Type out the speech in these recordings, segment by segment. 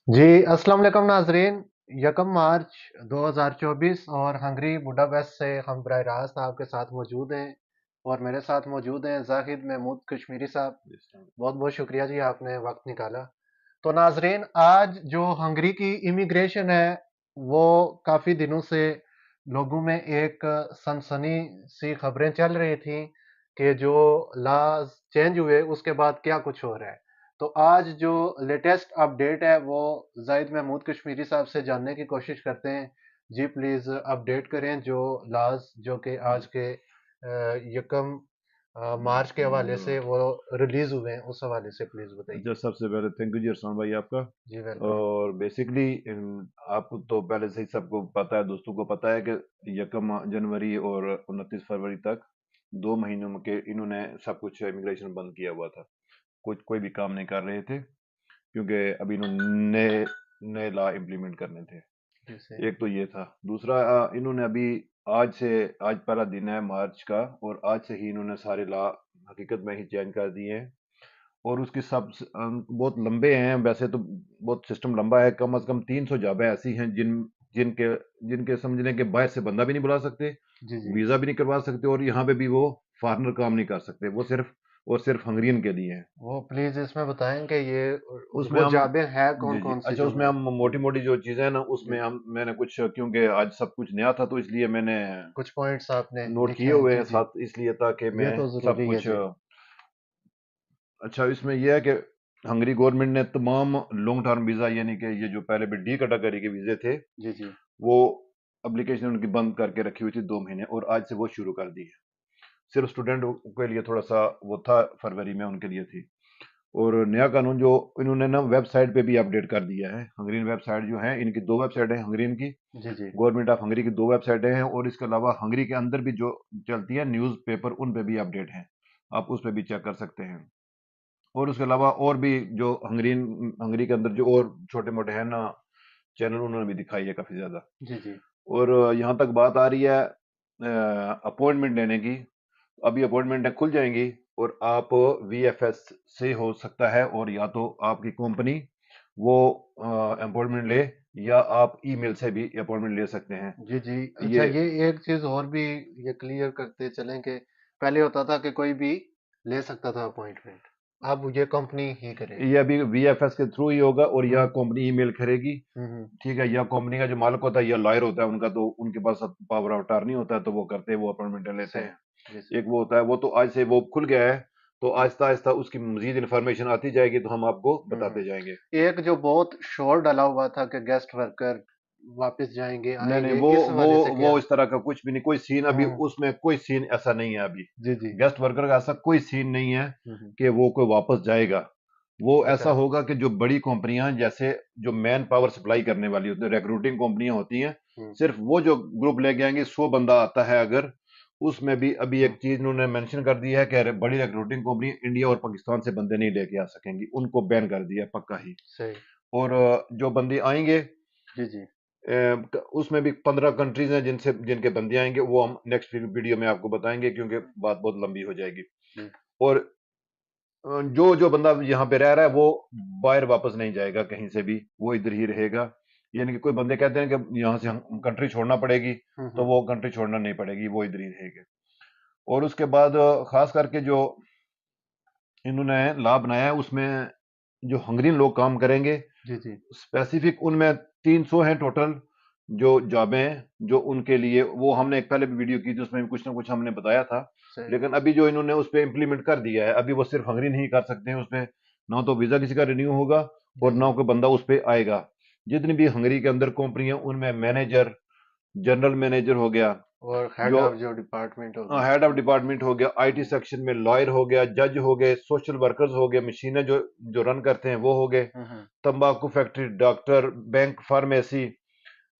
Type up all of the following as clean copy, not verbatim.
जी, अस्सलाम वालेकुम नाज़रीन। 1 मार्च 2024 और हंगरी बुडापेस्ट से हम बराह रास्त आपके साथ मौजूद हैं और मेरे साथ मौजूद हैं ज़ाहिद महमूद कश्मीरी साहब। बहुत-बहुत शुक्रिया जी आपने वक़्त निकाला। तो नाज़रीन आज जो हंगरी की इमिग्रेशन है, वो काफ़ी दिनों से लोगों में एक सनसनी सी खबरें चल रही थी कि जो लॉज़ चेंज हुए उसके बाद क्या कुछ हो रहा है। तो आज जो लेटेस्ट अपडेट है वो ज़ाहिद महमूद कश्मीरी साहब से जानने की कोशिश करते हैं। जी प्लीज़ अपडेट करें जो लॉज़ जो कि आज के यकम मार्च के हवाले से वो रिलीज़ हुए हैं उस हवाले से प्लीज़ अच्छा, बताइए। सबसे पहले थैंक यू जी अरसान भाई आपका। जी वेलकम। और बेसिकली आप तो पहले से ही सबको पता है, दोस्तों को पता है कि 1 जनवरी और 29 फरवरी तक 2 महीनों में के इन्होंने सब कुछ इमिग्रेशन बंद किया हुआ था। कुछ कोई भी काम नहीं कर रहे थे क्योंकि अभी इन्होंने नए नए लॉ इम्प्लीमेंट करने थे। जी सही। एक तो ये था। दूसरा, इन्होंने अभी आज पहला दिन है मार्च का, और आज से ही इन्होंने सारे लॉ हकीकत में ही चेंज कर दिए हैं। और उसके बहुत लंबे हैं वैसे तो। बहुत सिस्टम लंबा है। कम से कम 300 जॉबें ऐसी हैं जिनके जिनके समझने के बाहर से बंदा भी नहीं बुला सकते, जी, जी। वीजा भी नहीं करवा सकते, और यहाँ पे भी वो फॉरेनर काम नहीं कर सकते। वो सिर्फ और सिर्फ हंगरियन के लिए है। वो प्लीज़ इसमें बताएँ कि ये उसमें वो हम जॉबें हैं जी जी, कौन-कौन सी अच्छा, जो उसमें मैं हम मोटी मोटी जो चीजें हैं ना, उसमें जी, हम मैंने कुछ, क्योंकि आज सब कुछ नया था तो इसलिए मैंने कुछ पॉइंट्स आपने नोट लिखे किए हैं। हुए जी, हैं जी। साथ, इसलिए ताकि मैं ये तो सब ज़रूरी है कुछ। जी। अच्छा, इसमें यह है कि हंगरी गवर्नमेंट ने तमाम लॉन्ग टर्म वीज़ा, यानी कि ये जो पहले भी डी कैटेगरी के वीज़े थे, जी, जी। वो एप्लीकेशन उनकी बंद करके रखी हुई थी 2 महीने, और आज से वो शुरू कर दी है। सिर्फ स्टूडेंट के लिए थोड़ा सा वो था, फरवरी में उनके लिए थी। और नया कानून जो इन्होंने ना वेबसाइट पे भी अपडेट कर दिया है। हंगरीन वेबसाइट जो है, इनकी दो वेबसाइट है हंगरीन की। जी, जी। गवर्नमेंट ऑफ हंगरी की दो वेबसाइटें हैं, और इसके अलावा हंगरी के अंदर भी जो चलती है न्यूज़ पेपर, उन पे भी अपडेट है। आप उस पे भी चेक कर सकते हैं। और उसके अलावा और भी जो हंगरी के अंदर जो और छोटे मोटे हैं ना चैनल, उन्होंने भी दिखाई है काफी ज्यादा। जी, जी। और यहाँ तक बात आ रही है अपॉइंटमेंट लेने की। अभी अपॉइंटमेंटें खुल जाएंगी, और आप वीएफएस से हो सकता है, और या तो आपकी कंपनी वो अपॉइंटमेंट ले, या आप ईमेल से भी अपॉइंटमेंट ले सकते हैं। जी, जी। अच्छा ये ये एक चीज़ और भी ये क्लियर करते चलें कि पहले होता था कि कोई भी ले सकता था अपॉइंटमेंट, अब ये कंपनी ही करेगी। ये अभी वीएफएस के थ्रू ही होगा, और या हुँ, कंपनी ईमेल करेगी। हुँ, हुँ। ठीक है, या कंपनी का जो मालिक होता है या लॉयर होता है उनका, तो उनके पास पावर ऑफ अटॉर्नी होता है, तो वो करते हैं, वो अपॉइंटमेंट लेते सही। हैं। जी, सही। एक वो होता है, वो तो आज से वो खुल गया है। तो आहिस्ता आहिस्ता उसकी मजीद इन्फॉर्मेशन आती जाएगी, तो हम आपको हुँ, बताते हुँ। जाएंगे। एक जो बहुत शोर डला हुआ था कि गेस्ट वर्कर वापस जाएँगे, नहीं नहीं, आएँगे, वो इस वो हवाले से वो क्या? इस तरह का कुछ भी नहीं, कोई सीन हुँ, अभी हुँ। उसमें कोई सीन ऐसा नहीं है अभी। जी, जी। गेस्ट वर्कर का ऐसा कोई सीन नहीं है हुँ, हुँ। कि वो कोई वापस जाएगा। वो ऐसा अच्छा। होगा कि जो बड़ी कंपनियां, जैसे जो मैन पावर सप्लाई करने वाली होती है, रिक्रूटिंग कंपनियां होती हैं, हुँ, सिर्फ वो जो ग्रुप लेके आएंगे, 100 बंदा आता है अगर, उसमें भी अभी हुँ। एक चीज उन्होंने मेंशन कर दी है कि बड़ी रिक्रूटिंग कंपनी इंडिया और पाकिस्तान से बंदे नहीं लेके आ सकेंगी, उनको बैन कर दिया है पक्का ही। सही। और जो बंदे आएंगे, जी, जी। उसमें भी 15 कंट्रीज हैं जिनसे जिनके बंदे आएंगे, वो हम नेक्स्ट वीडियो में आपको बताएंगे, क्योंकि बात बहुत लंबी हो जाएगी। जी। और जो जो बंदा यहाँ पे रह रहा है, वो बाहर वापस नहीं जाएगा कहीं से भी, वो इधर ही रहेगा। यानी कि कोई बंदे कहते हैं कि यहाँ से हम कंट्री छोड़ना पड़ेगी, हुँ, तो हुँ। वो कंट्री छोड़ना नहीं पड़ेगी, वो इधर ही रहेगा। और उसके बाद खास करके जो इन्होंने लॉ बनाया है, उसमें जो हंगरी लोग काम करेंगे, जी, जी। स्पेसिफिक उनमें 300 हैं टोटल जो जॉबें हैं, जो उनके लिए, वो हमने एक पहले भी वीडियो की थी, उसमें भी कुछ ना कुछ हमने बताया था। सही। लेकिन अभी जो इन्होंने उस पर इम्प्लीमेंट कर दिया है, अभी वो सिर्फ हंगरी नहीं कर सकते हैं उस पर। ना तो वीजा किसी का रिन्यू होगा, जी, और जी। ना कोई बंदा उस पर आएगा। जितनी भी हंगरी के अंदर कंपनियां, उनमें मैनेजर, जनरल मैनेजर हो गया, और हेड जो ऑफ जो डिपार्टमेंट हो गया। हेड ऑफ डिपार्टमेंट हो गया, आईटी हुँ, सेक्शन में लॉयर हो गया, जज हो गए, सोशल वर्कर्स हो गए, मशीनें जो जो रन करते हैं वो हो गए, हुँ, हुँ। तंबाकू फैक्ट्री, डॉक्टर, बैंक, फार्मेसी,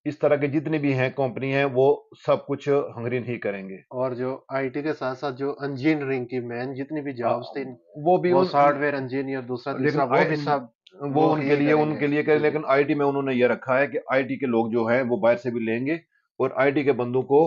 इस तरह के जितनी भी हैं कंपनी हैं, वो सब कुछ हंगरीन ही करेंगे। और जो आईटी के साथ-साथ जो इंजीनियरिंग की मेन जितनी भी अ, जॉब्स थी, वो भी वो उन सॉफ्टवेयर इंजीनियर दूसरा, लेकिन तीसरा वो भी सब वो वो ही करेंगे। उनके लिए करें, जी, जी। लेकिन आईटी में उन्होंने ये रखा है कि आईटी के लोग जो हैं वो बाहर से भी लेंगे। और आईटी के बंदों को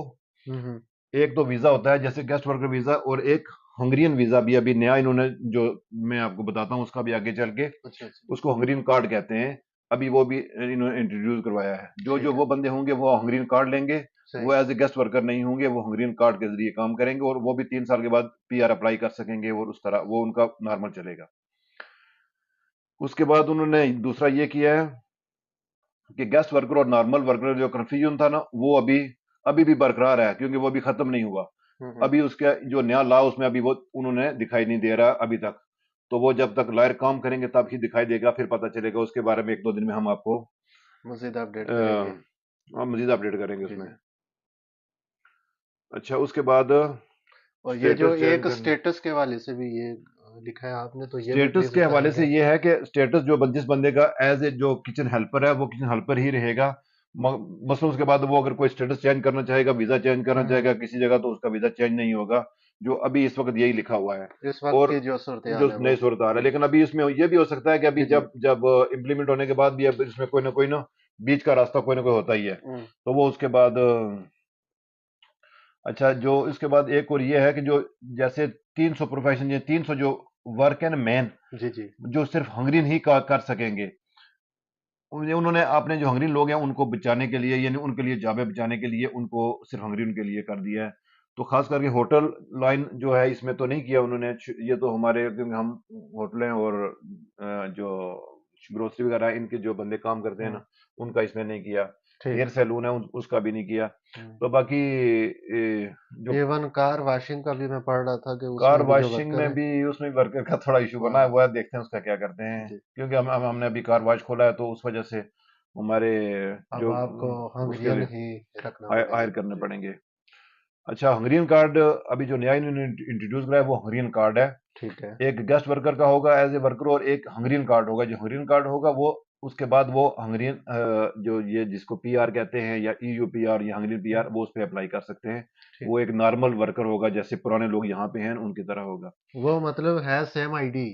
हुँ, हुँ। एक तो वीजा होता है जैसे गेस्ट वर्कर वीजा, और एक हंगरियन वीजा भी अभी नया इन्होंने, जो मैं आपको बताता हूँ उसका भी आगे चल के, अच्छा, अच्छा। उसको हंगरियन कार्ड कहते हैं। अभी वो भी इन्होंने इंट्रोड्यूस करवाया है। जो ठीक जो है। वो बंदे होंगे वो हंगरियन कार्ड लेंगे, सही। वो एज ए गेस्ट वर्कर नहीं होंगे, वो हंगरियन कार्ड के जरिए काम करेंगे और वो भी 3 साल के बाद पीआर अप्लाई कर सकेंगे और उस तरह वो उनका नॉर्मल चलेगा। उसके बाद उन्होंने दूसरा ये किया है कि गेस्ट वर्कर और नॉर्मल वर्कर जो कंफ्यूजन था ना, वो अभी अभी भी बरकरार है, क्योंकि वो अभी खत्म नहीं हुआ। हम्म। अभी उसका जो नया लॉ उसमें अभी वो उन्होंने दिखाई नहीं दे रहा अभी तक। तो वो जब तक लॉयर काम करेंगे तब ही दिखाई देगा, फिर पता चलेगा। उसके बारे में 1-2 दिन में हम आपको मजीद अपडेट करेंगे। अ, मजीद अपडेट करेंगे जी उसमें। जी। अच्छा, उसके बाद और ये जो स्टेटस चेंज एक करना। स्टेटस के हवाले से भी ये लिखा है आपने, तो ये भी स्टेटस प्लीज के हवाले से बताएंगे। ये है कि स्टेटस जो जिस बंदे का एज ए जो किचन हेल्पर है वो किचन हेल्पर ही रहेगा। मसलन उसके बाद वो अगर कोई स्टेटस चेंज करना चाहेगा, वीजा चेंज करना चाहेगा किसी जगह, तो उसका वीजा चेंज नहीं होगा। जो अभी इस वक्त यही लिखा हुआ है। इस वक्त और की जो सूरत जो हाल है वो। नई सूरत हाल है, जी लेकिन अभी इसमें ये भी हो सकता है कि अभी जी जी। जब जब इम्प्लीमेंट होने के बाद भी अब इसमें कोई ना बीच का रास्ता कोई ना कोई होता ही है। हम्म। तो वो उसके बाद अच्छा, जो इसके बाद एक और ये है कि जो जैसे 300 प्रोफेशन, ये 300 जो वर्क है ना मेन, जी जी। जो सिर्फ हंगरीन ही कर सकेंगे। उन्होंने आपने जो हंगरीन लोग हैं उनको बचाने के लिए, यानी उनके लिए जाबे बचाने के लिए उनको सिर्फ हंगरीन के लिए कर दिया है। तो खास करके होटल लाइन जो है इसमें तो नहीं किया उन्होंने। ये तो हमारे, क्योंकि हम होटलें और जो ग्रोसरी वगैरह इनके जो बंदे काम करते हैं हम्म। ना, उनका इसमें नहीं किया। ठीक हेयर है। सैलून है उसका भी नहीं किया। हम्म। तो बाकी जो इवन कार वॉशिंग का भी मैं पढ़ रहा था कि कार उसमें भी जो वॉशिंग वर्कर में है। भी उसमें वर्कर का थोड़ा इशू बना है, हाँ। वो है, देखते हैं उसका क्या करते हैं। जी। क्योंकि हमने अभी कार वॉश खोला है, तो उस वजह से हमारे अब जो आपको उसके हंगरियन लिए ही रखना हायर पड़ेगा। करने जी। पड़ेंगे। अच्छा, हंगरियन कार्ड अभी जो नया इन्होंने इंट्रोड्यूस करा है वो हंगरियन कार्ड है। ठीक है। एक गेस्ट वर्कर का होगा एज ए वर्कर, और एक हंगरियन कार्ड होगा। जो हंगरियन कार्ड होगा वो उसके बाद वो हंगरियन जो ये जिसको पीआर कहते हैं या ईयू पीआर या हंगरियन पीआर, हम्म। वो उस पर अप्लाई कर सकते हैं। ठीक। वो एक नॉर्मल वर्कर होगा, जैसे पुराने लोग यहाँ पे हैं उनकी तरह होगा। वो मतलब है सेम आईडी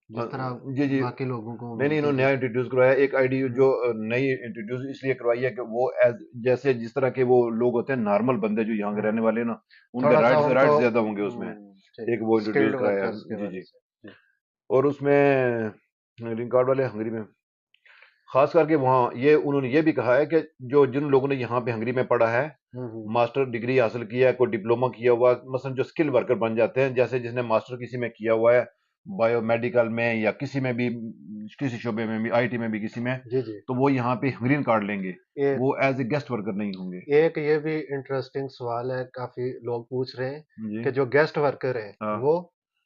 जिस तरह जी जी। बाकी लोगों को नहीं नहीं, मिलती इन्होंने है। नया इंट्रोड्यूस करवाया एक आईडी, हम्म। जो नई इंट्रोड्यूस इसलिए करवाई है कि वो एज जैसे जिस तरह के वो लोग होते हैं नॉर्मल बंदे जो यहाँ के हम्म। रहने वाले हैं ना, उनके थोड़ा सा राइट्स उनको। राइट्स ज्यादा होंगे उसमें। ठीक। एक वो इंट्रोड्यूस स्किल्ड कराया। वर्कर्स के जी बारे जी। से। जी। और उसमें ग्रीन कार्ड वाले हंगरी में खास करके वहाँ ये उन्होंने ये भी कहा है कि जो जिन लोगों ने यहाँ पे हंगरी में पढ़ा है, हम्म। मास्टर डिग्री हासिल किया है, कोई डिप्लोमा किया हुआ, मसलन जो स्किल वर्कर बन जाते हैं, जैसे जिसने मास्टर किसी में किया हुआ है, बायोमेडिकल में या किसी में भी, किसी शोबे में भी, आईटी में भी, किसी में, जी जी। तो वो यहाँ पे ग्रीन कार्ड लेंगे। एक वो एज ए गेस्ट वर्कर नहीं होंगे। एक ये भी इंटरेस्टिंग सवाल है, काफी लोग पूछ रहे हैं जी। कि जो गेस्ट वर्कर है हाँ। वो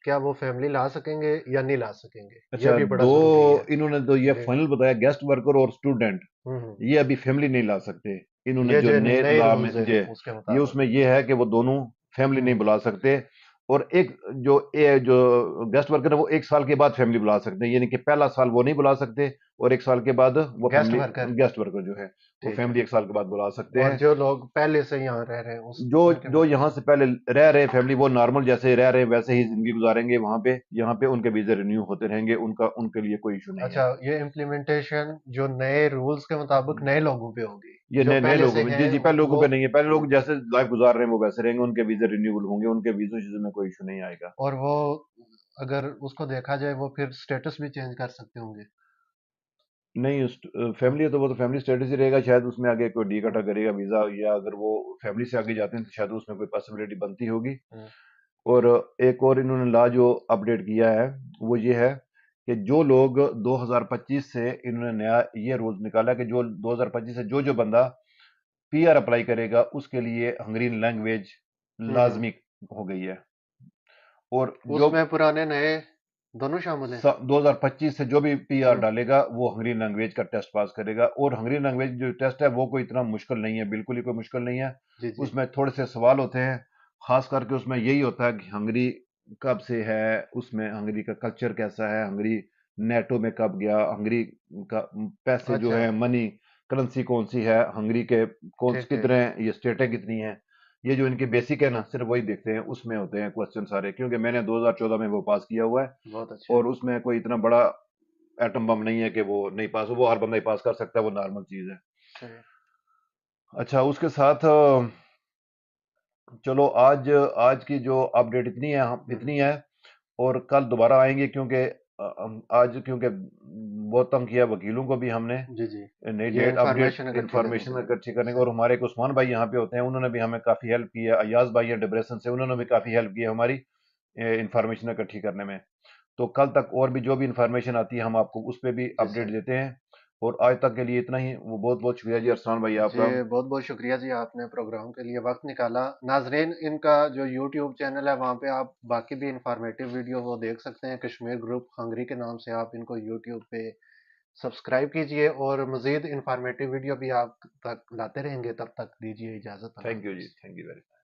क्या वो फैमिली ला सकेंगे या नहीं ला सकेंगे, ये अच्छा, भी बड़ा दो जरूरी है। इन्होंने तो ये जी। फाइनल बताया, गेस्ट वर्कर और स्टूडेंट, हम्म। ये अभी फैमिली नहीं ला सकते। इन्होंने ये जो जो नए नए लॉ में रूल्स है जे उसके ये मुताबिक। उसमें ये है कि वो दोनों फैमिली नहीं बुला सकते। और एक जो गेस्ट वर्कर है वो 1 साल के बाद फैमिली बुला सकते हैं, यानी कि पहला साल वो नहीं बुला सकते, और 1 साल के बाद वो guest family, worker. Guest worker जो है वो ठीक है। फैमिली 1 साल के बाद बुला सकते और हैं। जो लोग पहले से यहाँ रह रहे हैं उस जो उनके जो बारे में। यहाँ से पहले रह रहे फैमिली, वो नॉर्मल जैसे रह रहे हैं वैसे ही जिंदगी गुजारेंगे वहां पे, यहाँ पे उनके वीजा रिन्यू होते रहेंगे, उनका उनके लिए कोई इशू नहीं अच्छा, है। ये इम्प्लीमेंटेशन जो नए रूल्स के मुताबिक नए लोगों पे होगी। ये जो नए नए पहले लोगों से में, जी हैं जी, पहले लोगों वो। पे नहीं है। पहले लोग जैसे लाइफ गुजार रहे हैं वो वैसे रहेंगे, उनके वीजा रिन्यूएबल होंगे, उनके वीजों चीजों में कोई इशू नहीं आएगा। और वो अगर उसको देखा जाए वो फिर स्टेटस भी चेंज कर सकते होंगे। नहीं, उस हम्म। फैमिली है तो वो तो फैमिली स्टेटस ही रहेगा। शायद उसमें आगे कोई डी हम्म। करेगा वीजा, या अगर वो फैमिली से आगे जाते हैं तो शायद उसमें कोई पॉसिबिलिटी बनती होगी। हम्म। और एक और इन्होंने लॉ जो अपडेट किया है वो ये है कि जो लोग 2025 से इन्होंने नया ये रूल निकाला कि जो 2025 से जो जो बंदा पीआर अप्लाई करेगा उसके लिए हंगरीन लैंग्वेज हम्म। लाजमी हो गई है। और जो उसमें पुराने नए दोनों शामिल हैं। 2025 से जो भी पीआर हम्म। डालेगा वो हंगरी लैंग्वेज का टेस्ट पास करेगा। और हंगरी लैंग्वेज जो टेस्ट है वो कोई इतना मुश्किल नहीं है, बिल्कुल ही कोई मुश्किल नहीं है। जी जी। उसमें थोड़े से सवाल होते हैं। खास करके उसमें यही होता है कि हंगरी कब से है, उसमें हंगरी का कल्चर कैसा है, हंगरी नेटो में कब गया, हंगरी का पैसे जो अच्छा। है, मनी करेंसी कौन सी है हंगरी के, कौन ठीक ठीक। कितने, ये स्टेटें कितनी है, ये जो इनके बेसिक है ना, सिर्फ वही देखते हैं। उसमें होते हैं क्वेश्चन सारे, क्योंकि मैंने 2014 में वो पास किया हुआ है। बहुत अच्छे। और उसमें कोई इतना बड़ा एटम बम नहीं है कि वो नहीं पास हो, वो हर बंदा ही पास कर सकता है, वो नॉर्मल चीज है। सही। अच्छा, उसके साथ चलो आज आज की जो अपडेट इतनी है, हम हम्म। इतनी है। और कल दोबारा आएंगे, क्योंकि आज क्योंकि बहुत तंग किया वकीलों को भी हमने जी, जी। नई ये डेट अपडेट इन्फॉर्मेशन इकट्ठी करने के इंफॉर्मेशन लिए। इकट्ठी करने का, जी, और हमारे एक उस्मान भाई यहाँ पे होते हैं, उन्होंने भी हमें काफ़ी हेल्प की है। अयाज भाई है डिप्रेशन से, उन्होंने भी काफ़ी हेल्प की है हमारी इंफॉर्मेशन इकट्ठी करने में। तो कल तक और भी जो भी इंफॉर्मेशन आती है हम आपको उस पर भी जी अपडेट सर। देते हैं। और आज तक के लिए इतना ही। वो बहुत बहुत शुक्रिया जी अरसान भाई जी, आपका। बहुत-बहुत शुक्रिया जी, आपने प्रोग्राम के लिए वक़्त निकाला। नाज़रीन, इनका जो यूट्यूब चैनल है वहाँ पे आप बाकी भी इन्फॉर्मेटिव वीडियो वो देख सकते हैं। कश्मीर ग्रुप हंगरी के नाम से आप इनको यूट्यूब पे सब्सक्राइब कीजिए, और मज़ीद इन्फॉर्मेटिव वीडियो भी आप तक लाते रहेंगे। तब तक दीजिए इजाज़त। अल्लाह थैंक यू जी, हाफ़िज़। Thank you very